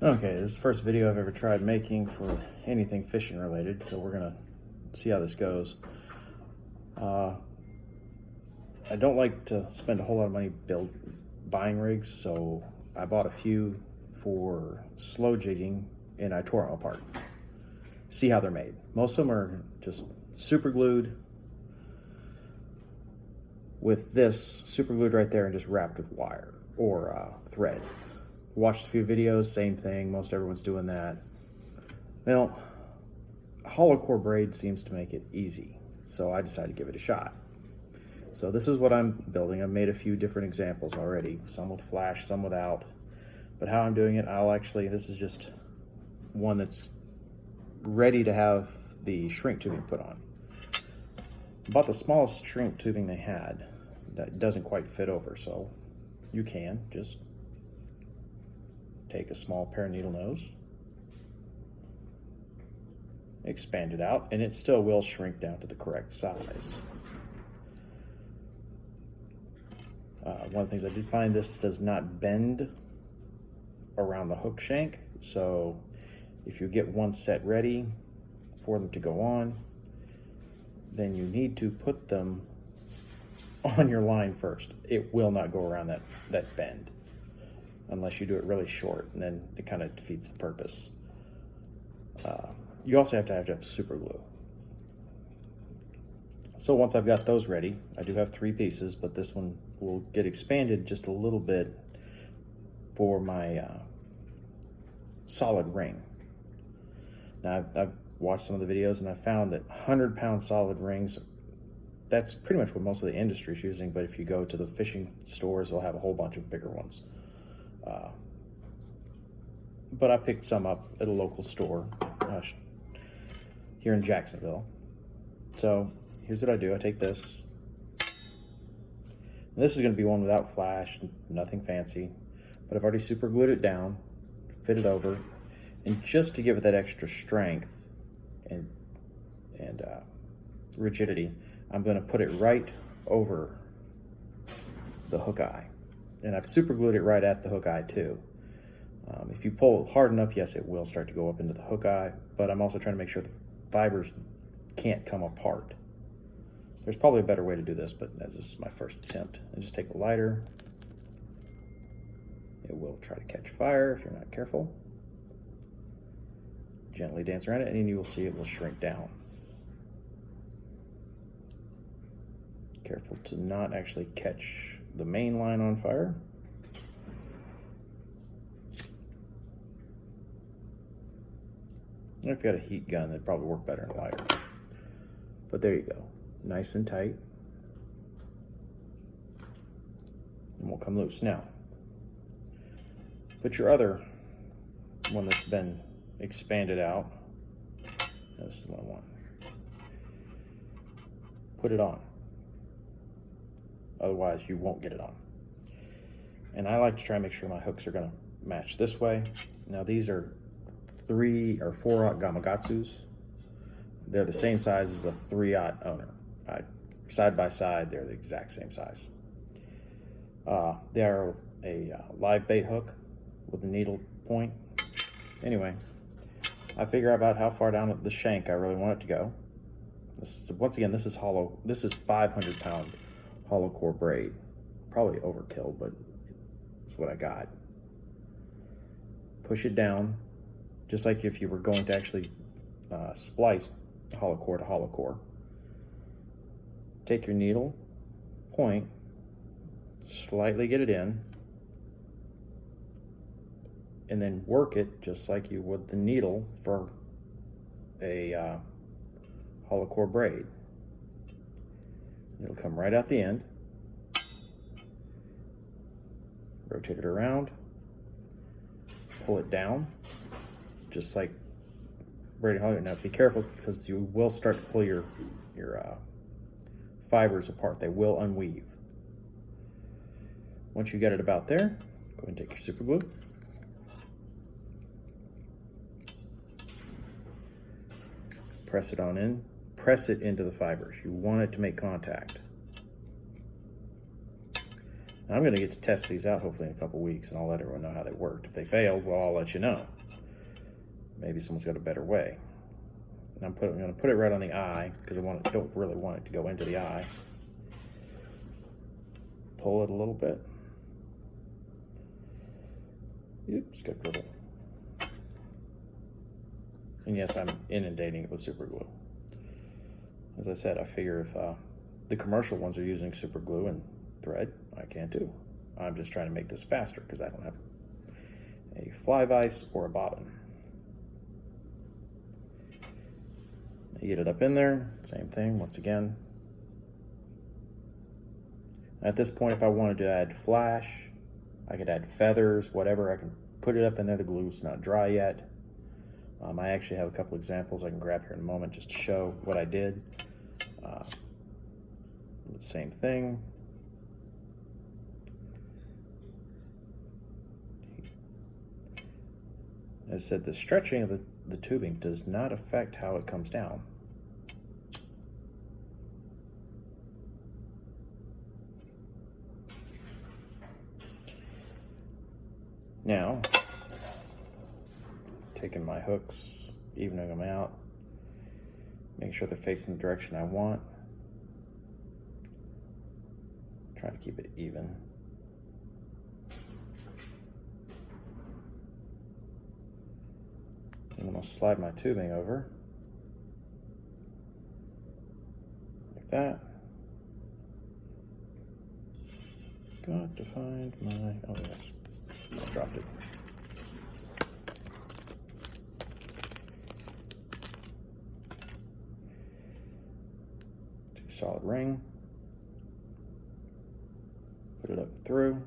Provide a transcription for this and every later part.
Okay, this is the first video I've ever tried making for anything fishing related, so we're gonna see how this goes. I don't like to spend a whole lot of money buying rigs, so I bought a few for slow jigging and I tore them apart. See how they're made. Most of them are just super glued with this super glued right there and just wrapped with wire or thread. Watched a few videos, same thing. Most everyone's doing that. Now, hollow core braid seems to make it easy, so I decided to give it a shot. So this is what I'm building. I've made a few different examples already, some with flash, some without. But how I'm doing it, this is just one that's ready to have the shrink tubing put on. Bought the smallest shrink tubing they had that doesn't quite fit over, so you can just take a small pair of needle nose, expand it out, and it still will shrink down to the correct size. One of the things I did find, this does not bend around the hook shank, so if you get one set ready for them to go on, then you need to put them on your line first. It will not go around that bend unless you do it really short, and then it kind of defeats the purpose. You also have to have super glue. So once I've got those ready, I do have 3 pieces, but this one will get expanded just a little bit for my solid ring. Now I've watched some of the videos and I found that 100-pound solid rings, that's pretty much what most of the industry is using, but if you go to the fishing stores, they'll have a whole bunch of bigger ones. But I picked some up at a local store here in Jacksonville. So here's what I do. I take this. And this is going to be one without flash, nothing fancy, but I've already super glued it down, fit it over, and just to give it that extra strength and rigidity, I'm going to put it right over the hook eye. And I've super glued it right at the hook eye too. If you pull hard enough, yes, it will start to go up into the hook eye, but I'm also trying to make sure the fibers can't come apart. There's probably a better way to do this, but as this is my first attempt, I just take a lighter. It will try to catch fire if you're not careful. Gently dance around it, and you will see it will shrink down. Careful to not actually catch the main line on fire. And if you got a heat gun, that'd probably work better in a lighter. But there you go, nice and tight. And won't come loose. Now, put your other one that's been expanded out. This is the one I want. Put it on. Otherwise, you won't get it on. And I like to try and make sure my hooks are going to match this way. Now, these are 3 or 4/0 Gamakatsus. They're the same size as a 3/0 owner. Side by side, they're the exact same size. They are a live bait hook with a needle point. Anyway, I figure about how far down the shank I really want it to go. Once again, this is hollow. This is 500-pound hollow core braid. Probably overkill, but it's what I got. Push it down, just like if you were going to actually splice hollow core to hollow core. Take your needle, point, slightly get it in, and then work it just like you would the needle for a hollow core braid. It'll come right out the end. Rotate it around, pull it down, just like braiding hollow. Now be careful because you will start to pull your fibers apart. They will unweave. Once you get it about there, go ahead and take your super glue. Press it on in. Press it into the fibers. You want it to make contact. I'm going to get to test these out hopefully in a couple weeks, and I'll let everyone know how they worked. If they failed, well, I'll let you know. Maybe someone's got a better way. And I'm going to put it right on the eye because I don't really want it to go into the eye. Pull it a little bit. Oops, got glue. And yes, I'm inundating it with super glue. As I said, I figure if the commercial ones are using super glue and thread, I can too. I'm just trying to make this faster because I don't have a fly vise or a bobbin. You get it up in there, same thing, once again. At this point, if I wanted to add flash, I could add feathers, whatever. I can put it up in there. The glue's not dry yet. I actually have a couple examples I can grab here in a moment just to show what I did. Same thing. As I said, the stretching of the tubing does not affect how it comes down. Now, taking my hooks, evening them out, make sure they're facing the direction I want. Try to keep it even. And I'm going to slide my tubing over like that. Got to find my, oh yes, I dropped it. Solid ring. Put it up through.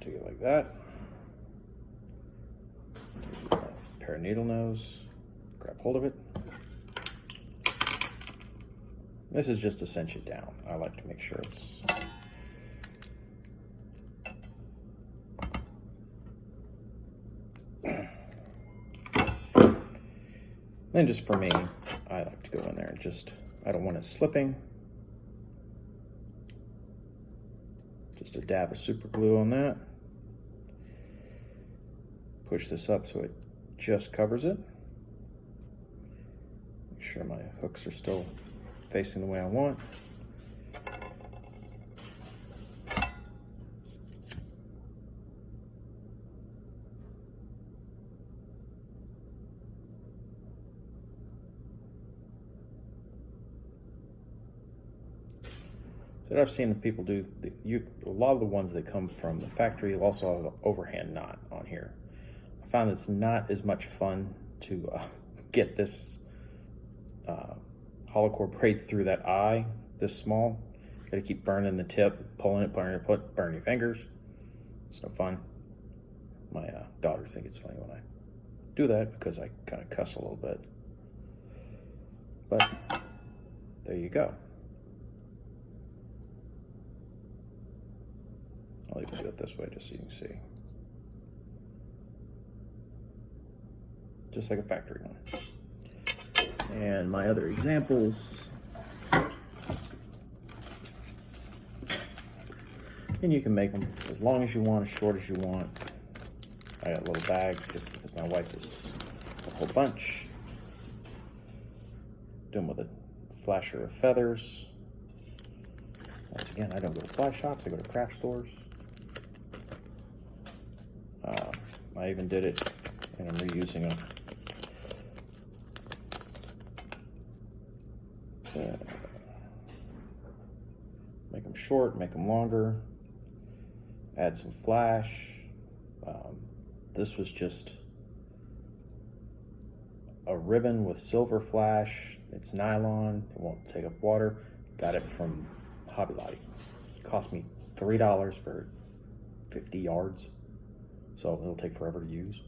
Take it like that. Take a pair of needle nose. Grab hold of it. This is just to cinch it down. I like to make sure it's then just for me, I like to go in there and just, I don't want it slipping. Just a dab of super glue on that. Push this up so it just covers it. Make sure my hooks are still facing the way I want. So I've seen people do, a lot of the ones that come from the factory also have an overhand knot on here. I found it's not as much fun to get this hollow core braid through that eye this small. You gotta keep burning the tip, pulling it, burn your fingers. It's no fun. My daughters think it's funny when I do that because I kind of cuss a little bit. But there you go. I'll even do it this way just so you can see. Just like a factory one. And my other examples. And you can make them as long as you want, as short as you want. I got little bags just because my wife is a whole bunch. Do them with a flasher of feathers. Once again, I don't go to fly shops, I go to craft stores. I even did it, and I'm reusing them. Make them short, make them longer, add some flash. This was just a ribbon with silver flash. It's nylon, it won't take up water. Got it from Hobby Lobby. It cost me $3 for 50 yards. So it'll take forever to use.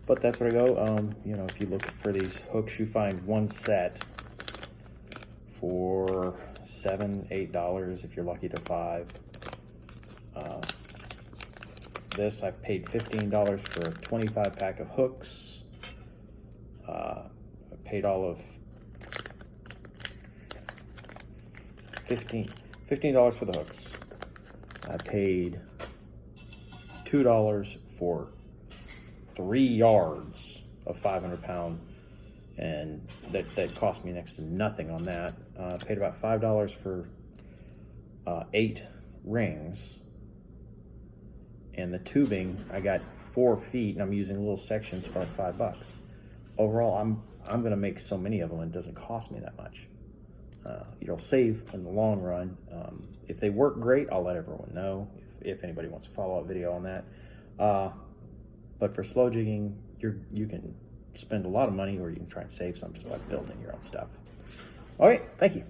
But that's where I go. You know, if you look for these hooks, you find one set for $7, $8. If you're lucky, to $5. This I paid $15 for a 25 pack of hooks. paid all of $15 for the hooks. I paid $2 for 3 yards of 500-pound, and that cost me next to nothing on that. I paid about $5 for 8 rings, and the tubing I got 4 feet, and I'm using little sections for like $5. Overall, I'm gonna make so many of them, and it doesn't cost me that much. You'll save in the long run. If they work great, I'll let everyone know if anybody wants a follow-up video on that. But for slow jigging, you can spend a lot of money, or you can try and save some just by building your own stuff. Okay, thank you.